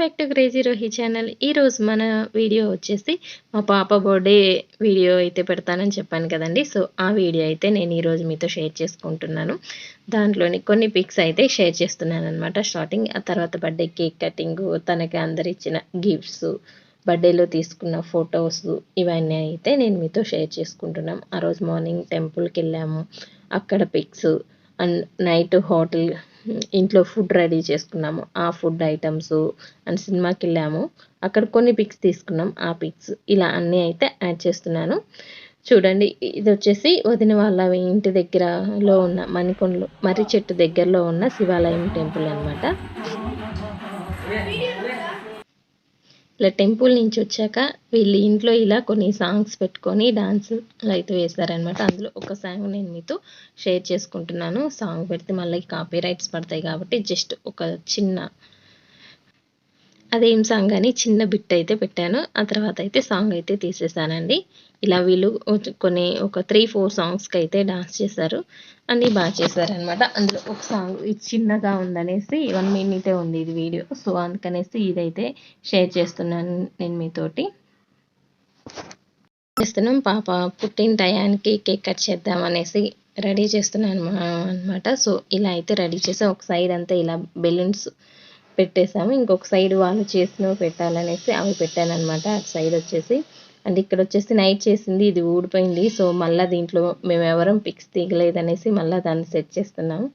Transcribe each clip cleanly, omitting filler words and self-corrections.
Back to crazy Rohi channel. ఈరోజు మన video వచ్చేసి మా పాప బర్త్డే వీడియో అయితే పెడతానని చెప్పాను కదండి. సో ఆ వీడియో అయితే నేను ఈరోజు మీతో షేర్ చేసుకుంటున్నాను. దాంట్లోని కొన్ని పిక్స్ అయితే షేర్ చేస్తున్నాను అనమాట. స్టార్టింగ్, ఆ తర్వాత బర్త్డే కేక్ కటింగ్, తనకి అందరు ఇచ్చిన గిఫ్ట్స్, బర్త్డేలో తీసుకున్న ఫొటోస్, ఇవన్నీ అయితే నేను మీతో షేర్ చేసుకుంటున్నాం. ఆ రోజు మార్నింగ్ టెంపుల్కి వెళ్ళాము, అక్కడ పిక్స్, అండ్ నైట్ హోటల్ ఇంట్లో ఫుడ్ రెడీ చేసుకున్నాము, ఆ ఫుడ్ ఐటమ్స్, అండ్ సినిమాకి వెళ్ళాము, అక్కడ కొన్ని పిక్స్ తీసుకున్నాం, ఆ పిక్స్ ఇలా అన్నీ అయితే యాడ్ చేస్తున్నాను. చూడండి, ఇది వచ్చేసి వదిన వాళ్ళ ఇంటి దగ్గరలో ఉన్న మణికొండలు మర్రి చెట్టు దగ్గరలో ఉన్న శివాలయం టెంపుల్ అనమాట. ఇలా టెంపుల్ నుంచి వచ్చాక వీళ్ళు ఇంట్లో ఇలా కొన్ని సాంగ్స్ పెట్టుకొని డాన్సులు అయితే వేశారనమాట. అందులో ఒక సాంగ్ నేను మీతో షేర్ చేసుకుంటున్నాను. సాంగ్ పెడితే మళ్ళీ కాపీ రైట్స్ పడతాయి కాబట్టి జస్ట్ ఒక చిన్న, అదేం సాంగ్ అని చిన్న బిట్ అయితే పెట్టాను. ఆ తర్వాత అయితే సాంగ్ అయితే తీసేసానండి. ఇలా వీళ్ళు కొన్ని ఒక 3-4 సాంగ్స్కి అయితే డాన్స్ చేశారు, అన్నీ బాగా చేశారనమాట. అందులో ఒక సాంగ్ ఇది చిన్నగా ఉందనేసి 1 మినిటే ఉంది ఇది వీడియో, సో అందుకనేసి ఇదైతే షేర్ చేస్తున్నాను నేను మీతోటి. చేస్తున్నాం, పాప పుట్టిన టయానికి కేక్ కట్ చేద్దామనేసి రెడీ చేస్తున్నాను అనమాట. సో ఇలా అయితే రెడీ చేసి ఒక సైడ్ అంతా ఇలా బెలూన్స్ పెట్టేసాము, ఇంకొక సైడ్ వాళ్ళు చేసినవి పెట్టాలనేసి అవి పెట్టాను అనమాట. అటు సైడ్ వచ్చేసి, అండ్ ఇక్కడ వచ్చేసి నైట్ చేసింది ఇది ఊడిపోయింది. సో మళ్ళీ దీంట్లో మేము ఎవరం పిక్స్ తీయలేదనేసి మళ్ళీ దాన్ని సెట్ చేస్తున్నాము.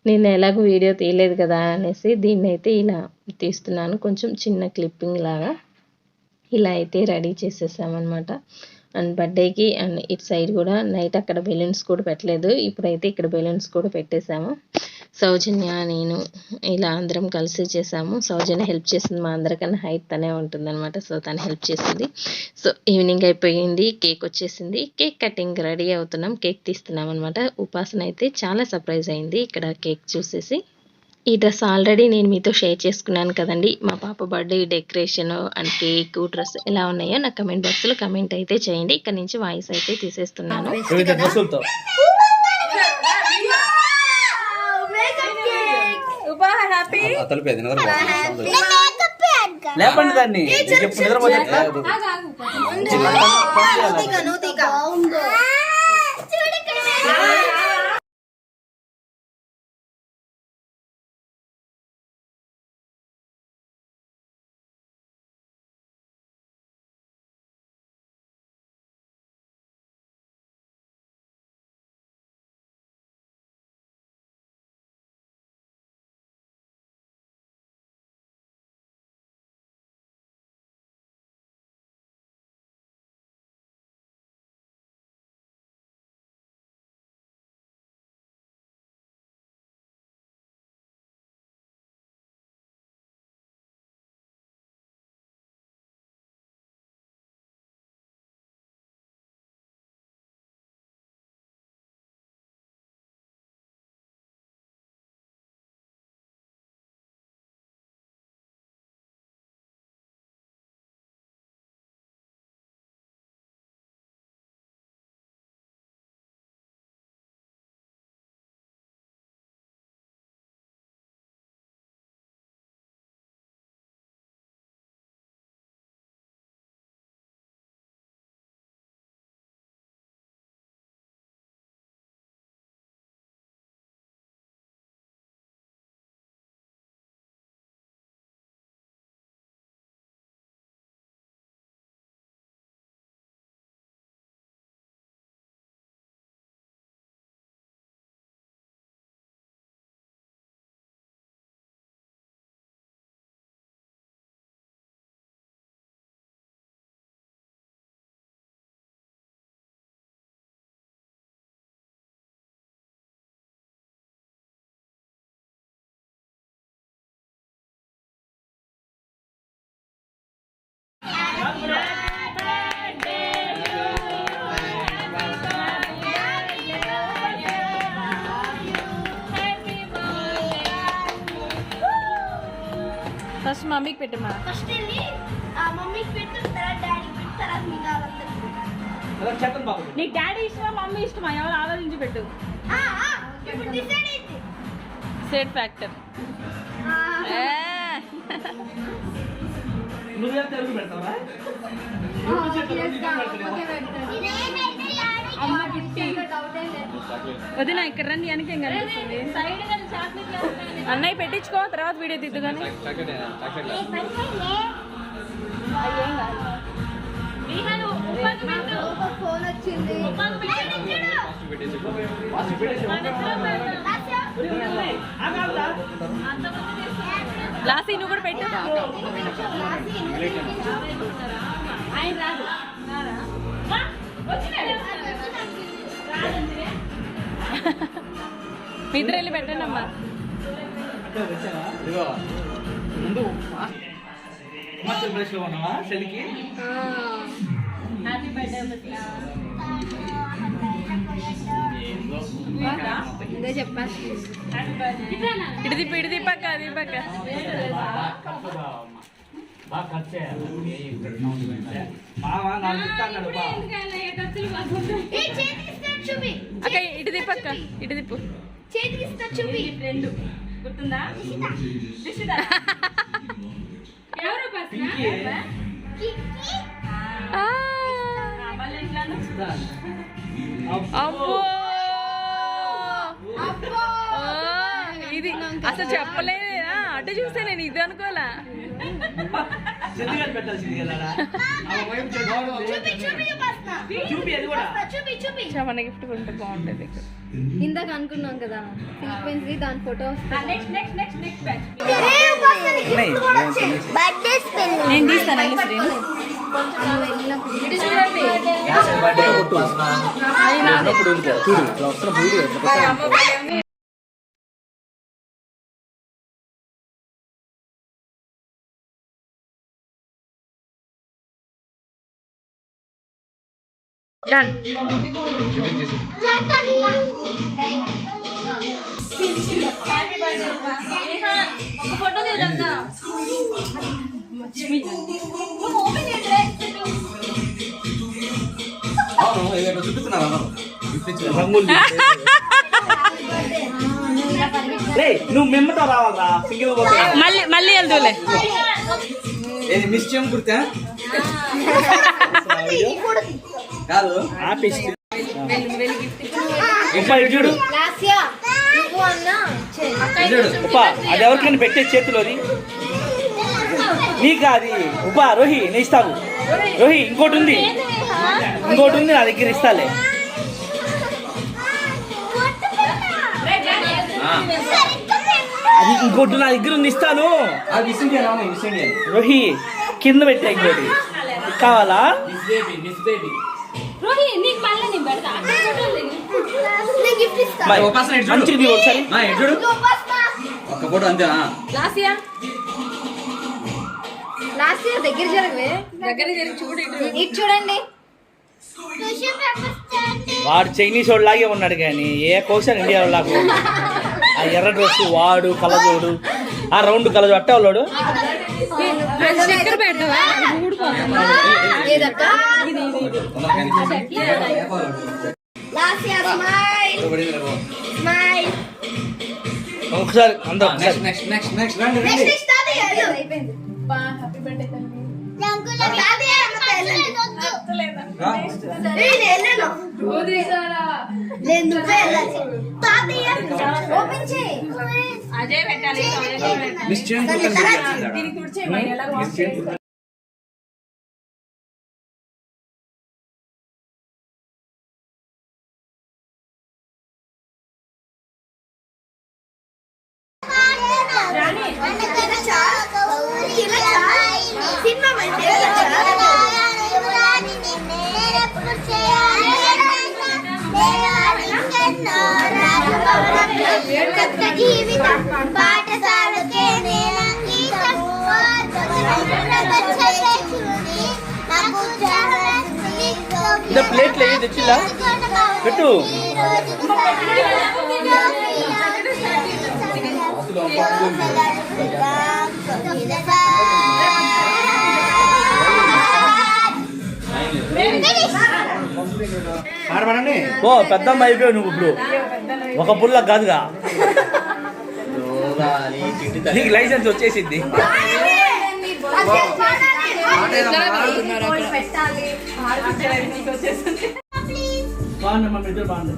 నేను ఎలాగో వీడియో తీయలేదు కదా అనేసి దీన్ని అయితే ఇలా తీస్తున్నాను, కొంచెం చిన్న క్లిప్పింగ్ లాగా. ఇలా అయితే రెడీ చేసేసామన్నమాట. అండ్ బర్త్డేకి అండ్ ఇటు సైడ్ కూడా నైట్ అక్కడ బెలూన్స్ కూడా పెట్టలేదు, ఇప్పుడైతే ఇక్కడ బెలూన్స్ కూడా పెట్టేశాము. సౌజన్య, నేను ఇలా అందరం కలిసి చేసాము. సౌజన్య హెల్ప్ చేసింది, మా అందరికన్నా హైట్ తనే ఉంటుందన్నమాట. సో తను హెల్ప్ చేసింది. సో ఈవినింగ్ అయిపోయింది, కేక్ వచ్చేసింది, కేక్ కటింగ్ రెడీ అవుతున్నాం, కేక్ తీస్తున్నాం అనమాట. ఉపాసన అయితే చాలా సర్ప్రైజ్ అయింది ఇక్కడ కేక్ చూసేసి. ఈ డ్రెస్ ఆల్రెడీ నేను మీతో షేర్ చేసుకున్నాను కదండి. మా పాప birthday decoration and cake, dress ఎలా ఉన్నాయో నా కమెంట్ బాక్స్లో కమెంట్ అయితే చేయండి. ఇక్కడ నుంచి వాయిస్ అయితే తీసేస్తున్నాను. లేపండి దాన్ని. ఫస్ట్ మమ్మీకి పెట్టమ్మా. ఫస్ట్ వెళ్ళి మమ్మీకి పెట్టు, తర్వాత డాడీకి పెట్టు, తర్వాత మీ కావాలంటే. నీకు డాడీ ఇష్టమా మమ్మీ ఇష్టమా, ఎవరు ఆలోచించి పెట్టు. ఇప్పుడు డిసైడ్ అయింది. Set factor. నువ్వే తెలుగు పెడతావా? వదినా ఇక్కడ రండి వెనక ఏం కనిపిస్తుంది అన్నయ్య పెట్టించుకో తర్వాత వీడియో దిద్దుగానే ఫోన్ వచ్చింది లాసీ నువ్వు కూడా పెట్టు ఆయన రాదు మీ ఇద్దరు వెళ్ళి పెట్టండి అమ్మా ముందు హిమాచల్ ప్రదేశ్ లో ఉన్నావా చెల్లికి? హ్యాపీ బర్త్డే ఇదే చెప్పాను ఇటు తిప్పు ఇటు తిప్పక్క తిప్పక్క మావా నాకు ఇస్తాడు బా. చూపి అక్క ఇటు తిప్పక్క ఇటు తిప్పు చేతికి ఇస్తా చూపి ఫ్రెండ్ గుర్తుందా ఎవరు పింకీ. అబ్బో ఇది అసలు చెప్పలేదా అటు చూస్తే నేను ఇది అనుకోలే చెల్లిగా పెట్టాల్సింది కదా ఆ వైపు చూపి చూపిస్తా చూపి అది కూడా చూపి మన గిఫ్ట్ కొంటే బాగుంటుంది ఇందాక అనుకున్నాం కదా సీక్వెన్స్ దాని ఫోటో బర్త్డే స్పెల్ నేను తీస్తాను ఇటు చూడండి ఫోటో తీయదా నువ్వు మెమ్మతో రావాలా సింగిల్ మళ్ళీ మళ్ళీ వెళ్దూలే ఏది మిస్టేక్ గుర్తా కాదు ఆపేసి చూడు ఉపా అది ఎవరికైనా పెట్టే చేతిలోది నీకు అది ఉపా రోహి నేను ఇస్తావు రోహి ఇంకోటి ఉంది నా దగ్గర ఇస్తాలే అది ఇంకోటి నా దగ్గర ఉంది ఇస్తాను రోహి కింద పెట్టా ఇంకోటి కావాలా మంచిది ఒకసారి ఒక్క ఫోటో అంతేనా లాసియా దగ్గర జరగవే దగ్గర జరిగి చూడు ఇటు చూడండి వాడు చైనీస్ వాడు లాగే ఉన్నాడు కానీ ఏ క్వశ్చన్ ఇండియా లాగా ఆ ఎర్ర డ్రెస్ వాడు కలజోడు ఆ రౌండ్ కలజోడు అట్టే వాళ్ళాడు చక్కెర పెట్టవా ఒకసారి అందరూ అజయ్ పెట్టాలి దీనికి కూర్చోమని ఎలా సినిమా జీవితం పాఠశాలకే ప్లేట్లు ఏది తెచ్చిలా పెట్టు ఓ పెద్దమ్మ అయిపోయావు నువ్వు ఇప్పుడు ఒక పుల్ల కాదుగా నీకు లైసెన్స్ వచ్చేసింది పెట్టాలి బాగుందమ్మా మీ ఇద్దరు బాగుంది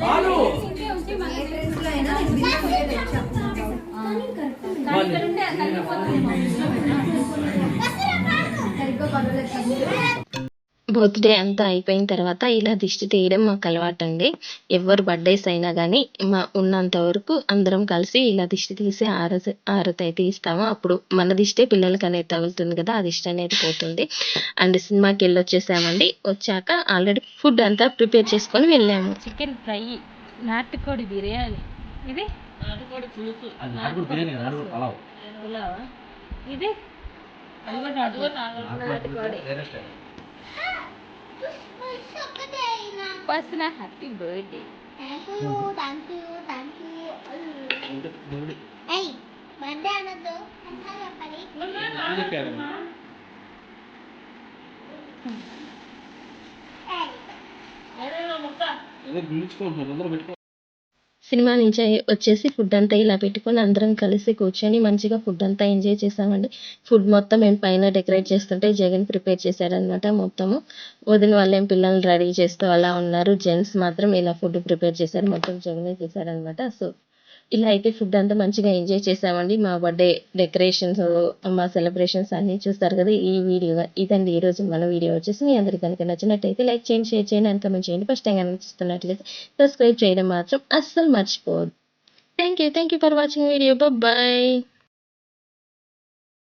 బాలు ఏ ట్రెండ్స్ లో అయినా నేను తీసుకునే తెచ్చా. సరిగ్గా పర్వాలేదు. బర్త్డే అంతా అయిపోయిన తర్వాత ఇలా దిష్టి తీయడం మాకు అలవాటు అండి. ఎవరు బర్త్డేస్ అయినా కానీ ఉన్నంత వరకు అందరం కలిసి ఇలా దిష్టి తీసి ఆరతి అయితే ఇస్తాము. అప్పుడు మన దిష్టే పిల్లలకి అనేది తగులుతుంది కదా, ఆ దిష్టి అనేది పోతుంది. అండ్ సినిమాకి వచ్చేసామండి. వచ్చాక ఆల్రెడీ ఫుడ్ అంతా ప్రిపేర్ చేసుకొని వెళ్ళాము. చికెన్ ఫ్రై, నాటుకోడి బిర్యానీ, ఇది పులావా, ఇది నాటుకోడి. పర్సన హ్యాపీ బర్త్డే. థ్యాంక్ యూ ఏయ్ బర్త్డే అనొద్దు ఎంత చెప్పాలి సినిమా నుంచి వచ్చేసి ఫుడ్ అంతా ఇలా పెట్టుకొని అందరం కలిసి కూర్చొని మంచిగా ఫుడ్ అంతా ఎంజాయ్ చేసామండి. ఫుడ్ మొత్తం మేము పైన డెకరేట్ చేస్తుంటే జగన్ ప్రిపేర్ చేశారనమాట. మొత్తము వదిన వాళ్ళేం పిల్లల్ని రెడీ చేస్తూ అలా ఉన్నారు. జెంట్స్ మాత్రం ఇలా ఫుడ్ ప్రిపేర్ చేశారు. మొత్తం జగనే చేశారనమాట. సో ఇలా అయితే ఫుడ్ అంతా మంచిగా ఎంజాయ్ చేసామండి. మా బర్త్డే డెకరేషన్స్, మా సెలబ్రేషన్స్ అన్నీ చూస్తారు కదా ఈ వీడియో. ఇదండి ఈరోజు మన వీడియో వచ్చేసి. మీ అందరికీ కనుక నచ్చినట్టయితే లైక్ చేయండి, షేర్ చేయండి, అండ్ కమెంట్ చేయండి. ఫస్ట్ టైం కనిపిస్తున్నట్లయితే సబ్స్క్రైబ్ చేయడం మాత్రం అస్సలు మర్చిపోవద్దు. Thank you for watching video. Bye.